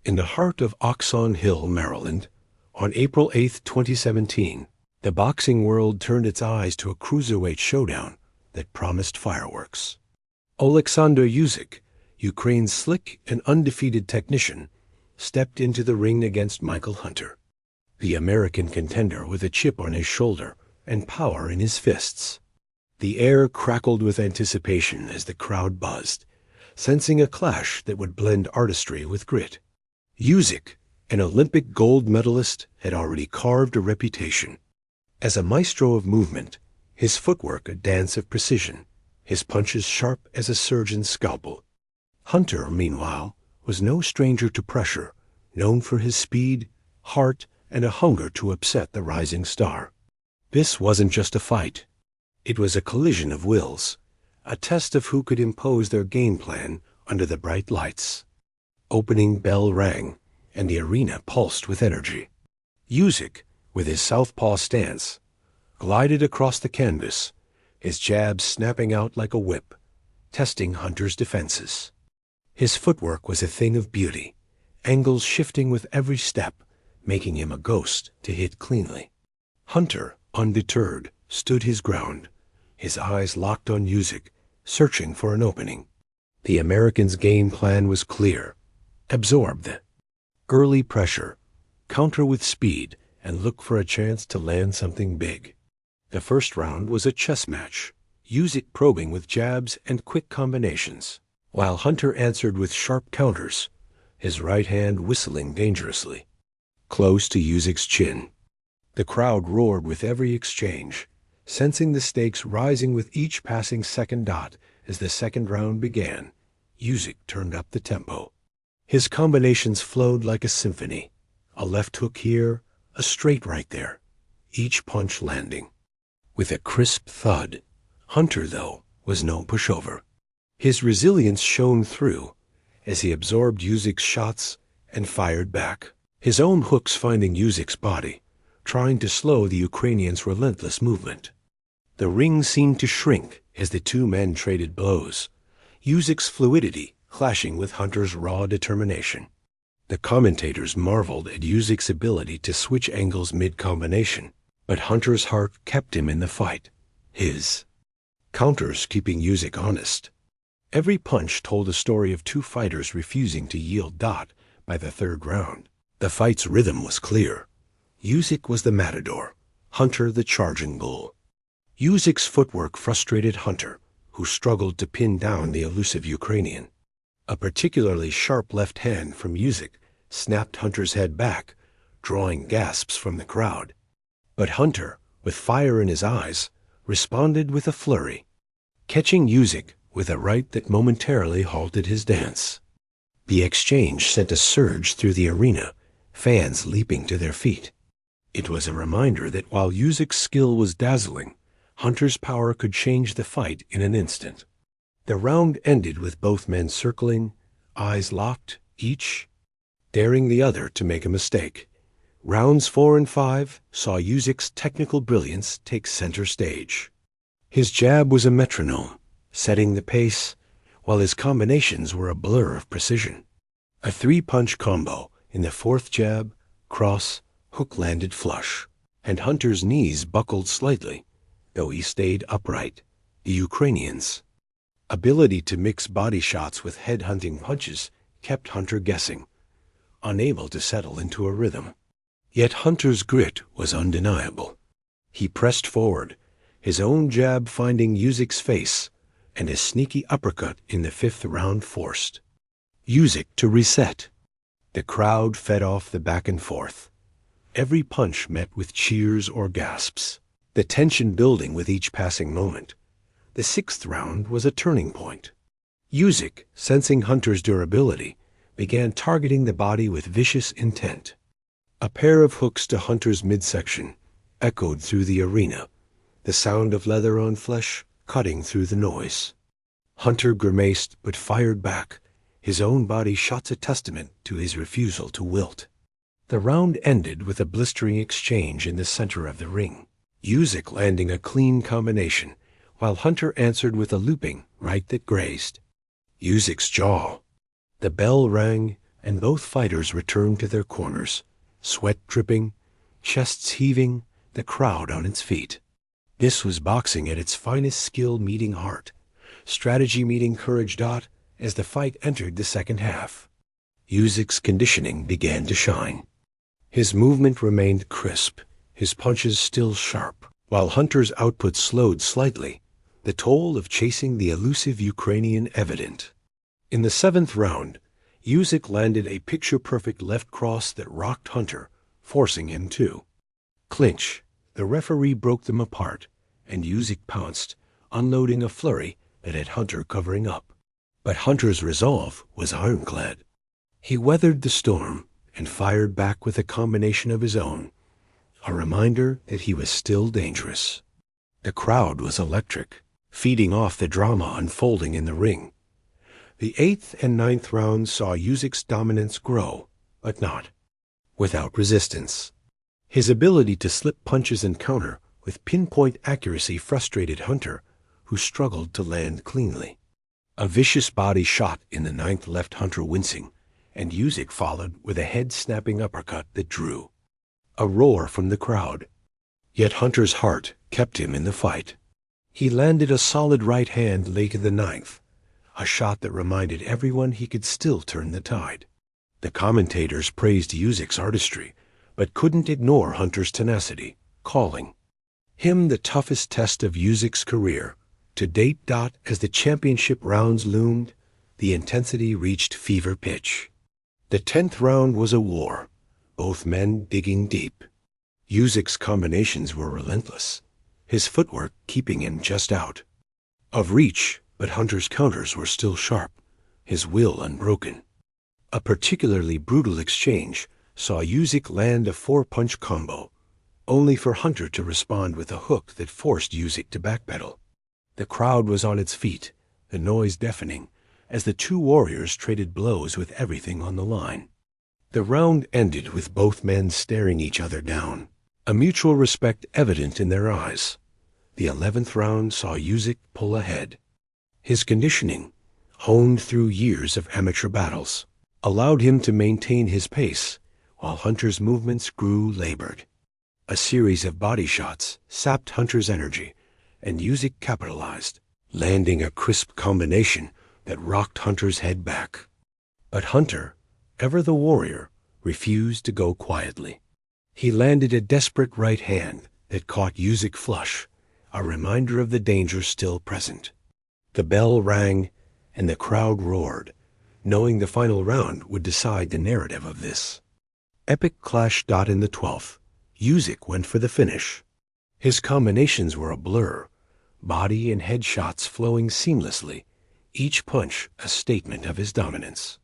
In the heart of Oxon Hill, Maryland, on April 8, 2017, the boxing world turned its eyes to a cruiserweight showdown that promised fireworks. OLEKSANDR USYK, Ukraine's slick and undefeated technician, stepped into the ring against Michael Hunter, the American contender with a chip on his shoulder and power in his fists. The air crackled with anticipation as the crowd buzzed, sensing a clash that would blend artistry with grit. USYK, an Olympic gold medalist, had already carved a reputation. As a maestro of movement, his footwork a dance of precision, his punches sharp as a surgeon's scalpel. Hunter, meanwhile, was no stranger to pressure, known for his speed, heart, and a hunger to upset the rising star. This wasn't just a fight. It was a collision of wills, a test of who could impose their game plan under the bright lights. Opening bell rang, and the arena pulsed with energy. USYK, with his southpaw stance, glided across the canvas, his jabs snapping out like a whip, testing Hunter's defenses. His footwork was a thing of beauty, angles shifting with every step, making him a ghost to hit cleanly. Hunter, undeterred, stood his ground, his eyes locked on USYK, searching for an opening. The American's game plan was clear. Absorb the early pressure, counter with speed, and look for a chance to land something big. The first round was a chess match, USYK probing with jabs and quick combinations, while Hunter answered with sharp counters, his right hand whistling dangerously, close to USYK's chin. The crowd roared with every exchange, sensing the stakes rising with each passing second dot. As the second round began, USYK turned up the tempo. His combinations flowed like a symphony, a left hook here, a straight right there, each punch landing with a crisp thud. Hunter, though, was no pushover. His resilience shone through as he absorbed USYK's shots and fired back, his own hooks finding USYK's body, trying to slow the Ukrainian's relentless movement. The ring seemed to shrink as the two men traded blows, USYK's fluidity clashing with Hunter's raw determination. The commentators marveled at USYK's ability to switch angles mid-combination, but Hunter's heart kept him in the fight, his counters keeping USYK honest. Every punch told a story of two fighters refusing to yield dot by the third round. The fight's rhythm was clear. USYK was the matador, Hunter the charging bull. USYK's footwork frustrated Hunter, who struggled to pin down the elusive Ukrainian. A particularly sharp left hand from USYK snapped Hunter's head back, drawing gasps from the crowd. But Hunter, with fire in his eyes, responded with a flurry, catching USYK with a right that momentarily halted his dance. The exchange sent a surge through the arena, fans leaping to their feet. It was a reminder that while USYK's skill was dazzling, Hunter's power could change the fight in an instant. The round ended with both men circling, eyes locked, each daring the other to make a mistake. Rounds 4 and 5 saw USYK's technical brilliance take center stage. His jab was a metronome, setting the pace, while his combinations were a blur of precision. A three-punch combo in the fourth jab, cross, hook landed flush, and Hunter's knees buckled slightly, though he stayed upright. The Ukrainian's ability to mix body shots with head-hunting punches kept Hunter guessing, unable to settle into a rhythm. Yet Hunter's grit was undeniable. He pressed forward, his own jab finding USYK's face, and a sneaky uppercut in the fifth round forced USYK to reset. The crowd fed off the back and forth. Every punch met with cheers or gasps, the tension building with each passing moment. The sixth round was a turning point. USYK, sensing Hunter's durability, began targeting the body with vicious intent. A pair of hooks to Hunter's midsection echoed through the arena, the sound of leather on flesh cutting through the noise. Hunter grimaced but fired back, his own body shots a testament to his refusal to wilt. The round ended with a blistering exchange in the center of the ring, USYK landing a clean combination, while Hunter answered with a looping right that grazed USYK's jaw. The bell rang, and both fighters returned to their corners, sweat dripping, chests heaving, the crowd on its feet. This was boxing at its finest, skill meeting heart, strategy meeting courage. As the fight entered the second half, Usyk's conditioning began to shine. His movement remained crisp, his punches still sharp, while Hunter's output slowed slightly, the toll of chasing the elusive Ukrainian evident. In the seventh round, Usyk landed a picture-perfect left cross that rocked Hunter, forcing him to clinch. The referee broke them apart, and Usyk pounced, unloading a flurry that had Hunter covering up. But Hunter's resolve was ironclad. He weathered the storm and fired back with a combination of his own, a reminder that he was still dangerous. The crowd was electric, feeding off the drama unfolding in the ring. The eighth and ninth rounds saw Usyk's dominance grow, but not without resistance. His ability to slip punches and counter with pinpoint accuracy frustrated Hunter, who struggled to land cleanly. A vicious body shot in the ninth left Hunter wincing, and Usyk followed with a head-snapping uppercut that drew a roar from the crowd. Yet Hunter's heart kept him in the fight. He landed a solid right hand late in the ninth, a shot that reminded everyone he could still turn the tide. The commentators praised Usyk's artistry, but couldn't ignore Hunter's tenacity, calling him the toughest test of Usyk's career to date. As the championship rounds loomed, the intensity reached fever pitch. The 10th round was a war, both men digging deep. Usyk's combinations were relentless, his footwork keeping him just out of reach, but Hunter's counters were still sharp, his will unbroken. A particularly brutal exchange saw Usyk land a 4-punch combo, only for Hunter to respond with a hook that forced Usyk to backpedal. The crowd was on its feet, the noise deafening, as the two warriors traded blows with everything on the line. The round ended with both men staring each other down, a mutual respect evident in their eyes. The 11th round saw Usyk pull ahead. His conditioning, honed through years of amateur battles, allowed him to maintain his pace, while Hunter's movements grew labored. A series of body shots sapped Hunter's energy, and Usyk capitalized, landing a crisp combination that rocked Hunter's head back. But Hunter, ever the warrior, refused to go quietly. He landed a desperate right hand that caught Usyk flush, a reminder of the danger still present. The bell rang, and the crowd roared, knowing the final round would decide the narrative of this epic clash. In the 12th, Usyk went for the finish. His combinations were a blur, body and head shots flowing seamlessly, each punch a statement of his dominance.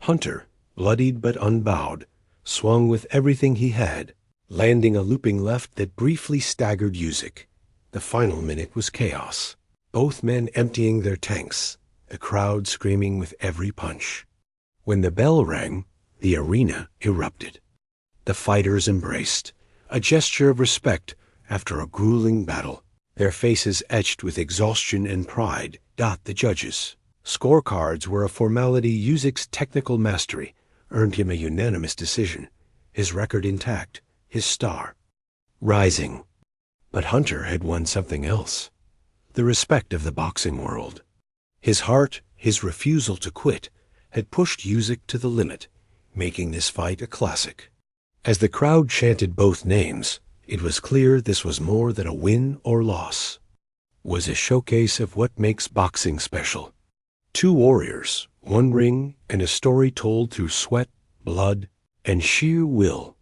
Hunter, bloodied but unbowed, swung with everything he had, landing a looping left that briefly staggered Usyk. The final minute was chaos, both men emptying their tanks, the crowd screaming with every punch. When the bell rang, the arena erupted. The fighters embraced, a gesture of respect after a grueling battle, their faces etched with exhaustion and pride. The judges' scorecards were a formality. Usyk's technical mastery earned him a unanimous decision, his record intact, his star rising. But Hunter had won something else, the respect of the boxing world. His heart, his refusal to quit, had pushed Usyk to the limit, making this fight a classic. As the crowd chanted both names, it was clear this was more than a win or loss. It was a showcase of what makes boxing special. Two warriors, one ring, and a story told through sweat, blood, and sheer will.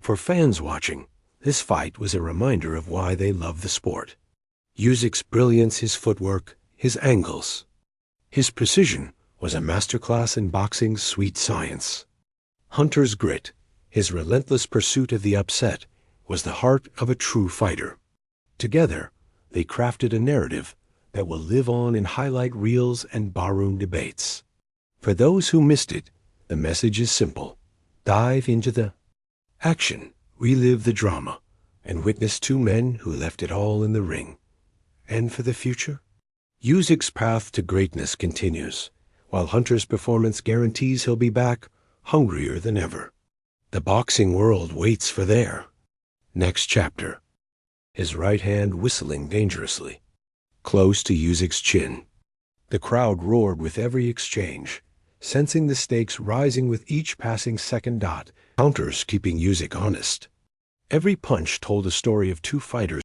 For fans watching, this fight was a reminder of why they love the sport. Usyk's brilliance, his footwork, his angles. His precision was a masterclass in boxing's sweet science. Hunter's grit, his relentless pursuit of the upset, was the heart of a true fighter. Together, they crafted a narrative that will live on in highlight reels and barroom debates. For those who missed it, the message is simple. Dive into the action, relive the drama, and witness two men who left it all in the ring. And for the future? Usyk's path to greatness continues, while Hunter's performance guarantees he'll be back hungrier than ever. The boxing world waits for their next chapter. His right hand whistling dangerously, close to Usyk's chin. The crowd roared with every exchange, sensing the stakes rising with each passing second dot, counters keeping Usyk honest. Every punch told a story of two fighters